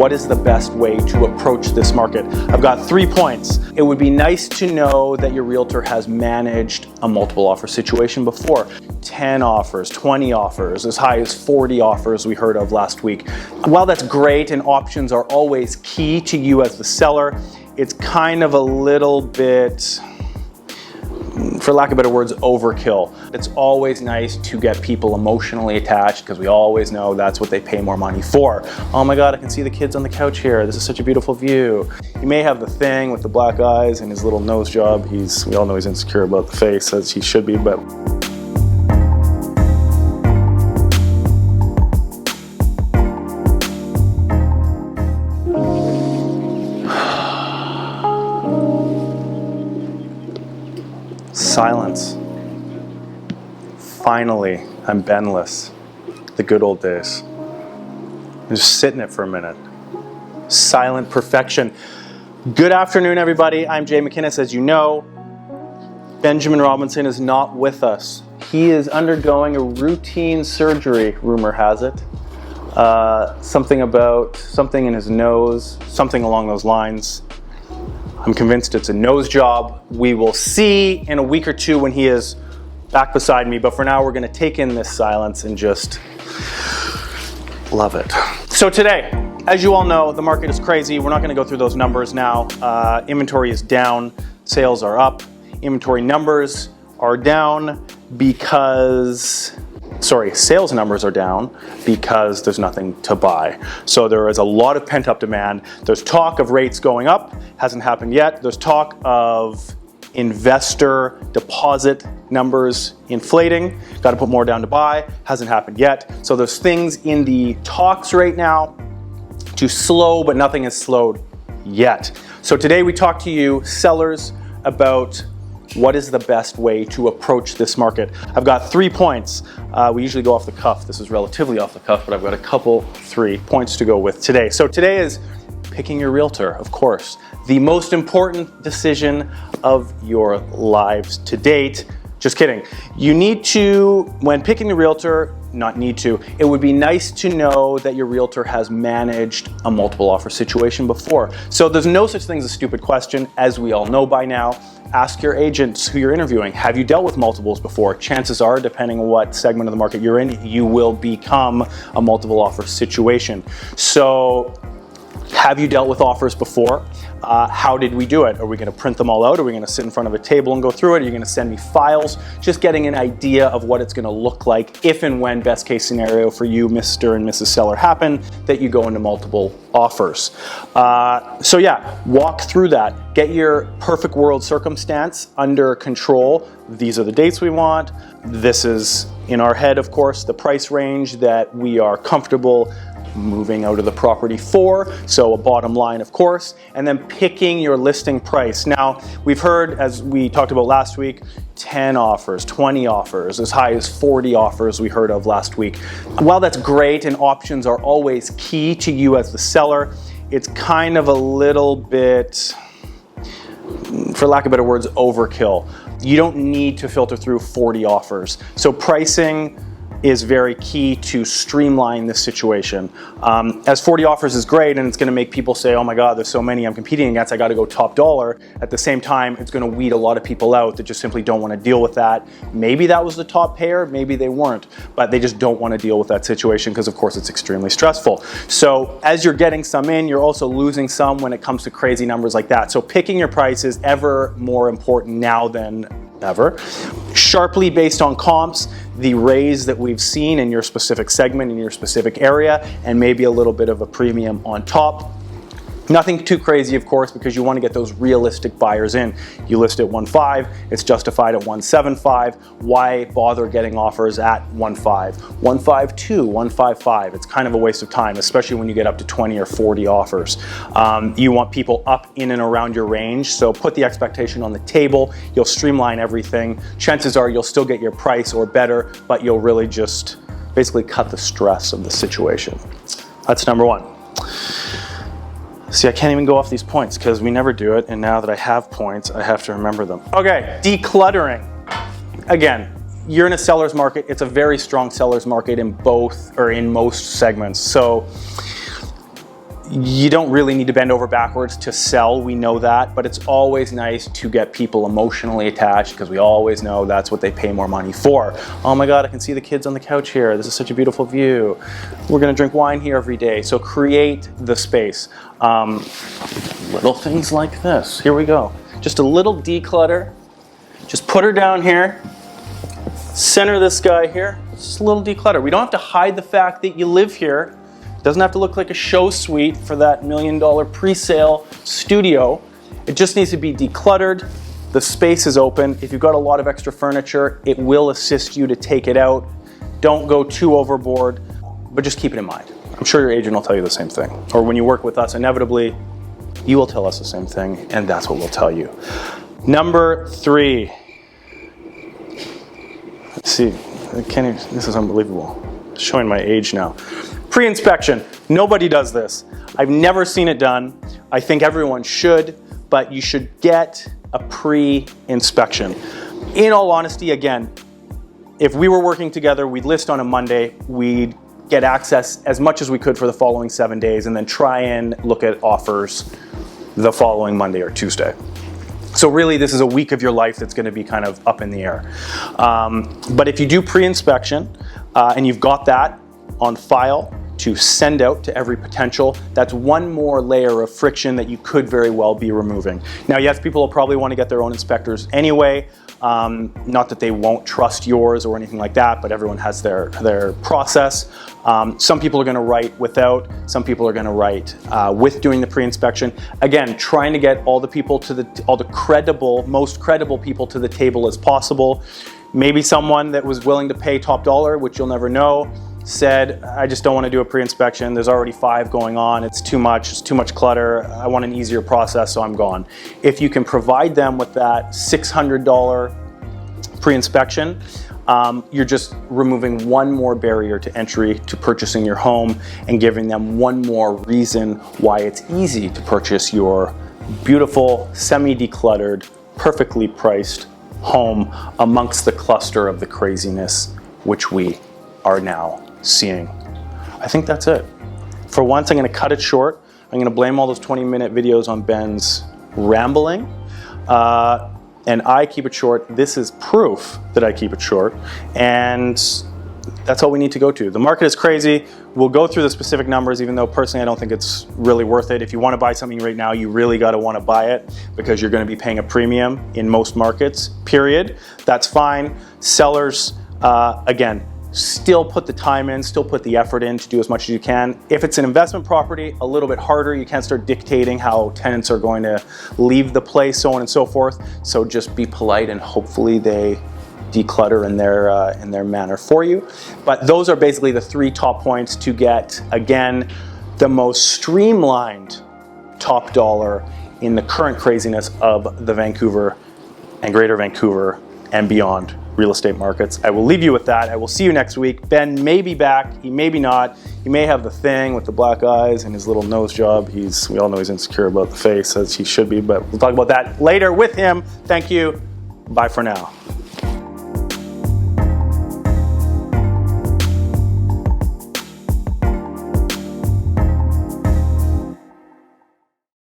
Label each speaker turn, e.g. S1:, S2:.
S1: what is the best way to approach this market? I've got 3 points. It would be nice to know that your realtor has managed a multiple offer situation before. 10 offers, 20 offers, as high as 40 offers we heard of last week. While that's great and options are always key to you as the seller, it's kind of a little bit, for lack of better words, overkill. It's always nice to get people emotionally attached because we always know that's what they pay more money for. Oh my God, I can see the kids on the couch here. This is such a beautiful view. He may have the thing with the black eyes and his little nose job. We all know he's insecure about the face, as he should be, but silence. Finally, I'm Benless. The good old days. Just sit in it for a minute. Silent perfection. Good afternoon, everybody. I'm Jay McInnes. As you know, Benjamin Robinson is not with us. He is undergoing a routine surgery, rumor has it. Something in his nose, something along those lines. I'm convinced it's a nose job. We will see in a week or two when he is back beside me, but for now we're gonna take in this silence and just love it. So today, as you all know, the market is crazy. We're not gonna go through those numbers now. Inventory is down, sales are up. Inventory numbers are down sales numbers are down because there's nothing to buy. So there is a lot of pent-up demand. There's talk of rates going up, hasn't happened yet. There's talk of investor deposit numbers inflating, got to put more down to buy, hasn't happened yet. So there's things in the talks right now to slow, but nothing has slowed yet. So today we talk to you sellers about what is the best way to approach this market. I've got 3 points. We usually go off the cuff. This is relatively off the cuff, but I've got 3 points to go with today. So today is picking your realtor, of course. The most important decision of your lives to date. Just kidding. You need to, when picking a realtor, it would be nice to know that your realtor has managed a multiple offer situation before. So there's no such thing as a stupid question, as we all know by now. Ask your agents who you're interviewing, have you dealt with multiples before? Chances are, depending on what segment of the market you're in, you will become a multiple offer situation. So have you dealt with offers before? How did we do it? Are we going to print them all out? Are we going to sit in front of a table and go through it? Are you going to send me files? Just getting an idea of what it's going to look like if and when, best case scenario for you, Mr. and Mrs. Seller, happen, that you go into multiple offers. So yeah, walk through that. Get your perfect world circumstance under control. These are the dates we want. This is, in our head, of course, the price range that we are comfortable moving out of the property for, so a bottom line, of course, and then picking your listing price. Now, we've heard, as we talked about last week, 10 offers, 20 offers, as high as 40 offers we heard of last week. While that's great and options are always key to you as the seller, it's kind of a little bit, for lack of better words, overkill. You don't need to filter through 40 offers. So pricing is very key to streamline this situation. As 40 offers is great, and it's gonna make people say, oh my God, there's so many I'm competing against, I gotta go top dollar. At the same time, it's gonna weed a lot of people out that just simply don't wanna deal with that. Maybe that was the top payer, maybe they weren't, but they just don't wanna deal with that situation because of course it's extremely stressful. So as you're getting some in, you're also losing some when it comes to crazy numbers like that. So picking your price is ever more important now than ever. Sharply based on comps, the raise that we've seen in your specific segment, in your specific area, and maybe a little bit of a premium on top. Nothing too crazy, of course, because you want to get those realistic buyers in. You list at 1.5, it's justified at 1.75. Why bother getting offers at 1.5, 1.52, 1.55? It's kind of a waste of time, especially when you get up to 20 or 40 offers. You want people up in and around your range, so put the expectation on the table. You'll streamline everything. Chances are you'll still get your price or better, but you'll really just basically cut the stress of the situation. That's number one. See, I can't even go off these points because we never do it, and now that I have points, I have to remember them. Okay, decluttering. Again, you're in a seller's market. It's a very strong seller's market in both, or in most segments. So You don't really need to bend over backwards to sell, we know that, but it's always nice to get people emotionally attached because we always know that's what they pay more money for. Oh my God, I can see the kids on the couch here. This is such a beautiful view. We're gonna drink wine here every day. So create the space. Little things like this. Here we go. Just a little declutter. Just put her down here. Center this guy here. It's just a little declutter. We don't have to hide the fact that you live here. It doesn't have to look like a show suite for that $1 million pre-sale studio. It just needs to be decluttered. The space is open. If you've got a lot of extra furniture, it will assist you to take it out. Don't go too overboard, but just keep it in mind. I'm sure your agent will tell you the same thing. Or when you work with us, inevitably, you will tell us the same thing, and that's what we'll tell you. Number 3. Let's see. This is unbelievable. Showing my age now. Pre-inspection. Nobody does this. I've never seen it done. I think everyone should, but you should get a pre-inspection. In all honesty, again, if we were working together, we'd list on a Monday, we'd get access as much as we could for the following 7 days, and then try and look at offers the following Monday or Tuesday. So really, this is a week of your life that's going to be kind of up in the air. But if you do pre-inspection and you've got that on file to send out to every potential, that's one more layer of friction that you could very well be removing. Now, yes, people will probably want to get their own inspectors anyway. Not that they won't trust yours or anything like that, but everyone has their process. Some people are going to write without, some people are going to write with doing the pre-inspection. Again, trying to get all the people all the credible, most credible people to the table as possible. Maybe someone that was willing to pay top dollar, which you'll never know, said, I just don't want to do a pre-inspection. There's already 5 going on. It's too much clutter. I want an easier process, so I'm gone. If you can provide them with that $600 pre-inspection, you're just removing one more barrier to entry to purchasing your home and giving them one more reason why it's easy to purchase your beautiful, semi-decluttered, perfectly priced home amongst the cluster of the craziness which we are now seeing. I think that's it. For once, I'm going to cut it short. I'm going to blame all those 20-minute videos on Ben's rambling. And I keep it short. This is proof that I keep it short. And that's all we need to go to. The market is crazy. We'll go through the specific numbers, even though personally I don't think it's really worth it. If you want to buy something right now, you really got to want to buy it because you're going to be paying a premium in most markets, period. That's fine. Sellers, again, still put the time in, still put the effort in to do as much as you can. If it's an investment property, a little bit harder. You can't start dictating how tenants are going to leave the place, so on and so forth. So just be polite and hopefully they declutter in their manner for you. But those are basically the 3 top points to get, again, the most streamlined top dollar in the current craziness of the Vancouver and Greater Vancouver and beyond real estate markets. I will leave you with that. I will see you next week. Ben may be back. He may be not. He may have the thing with the black eyes and his little nose job. We all know he's insecure about the face, as he should be, but we'll talk about that later with him. Thank you. Bye for now.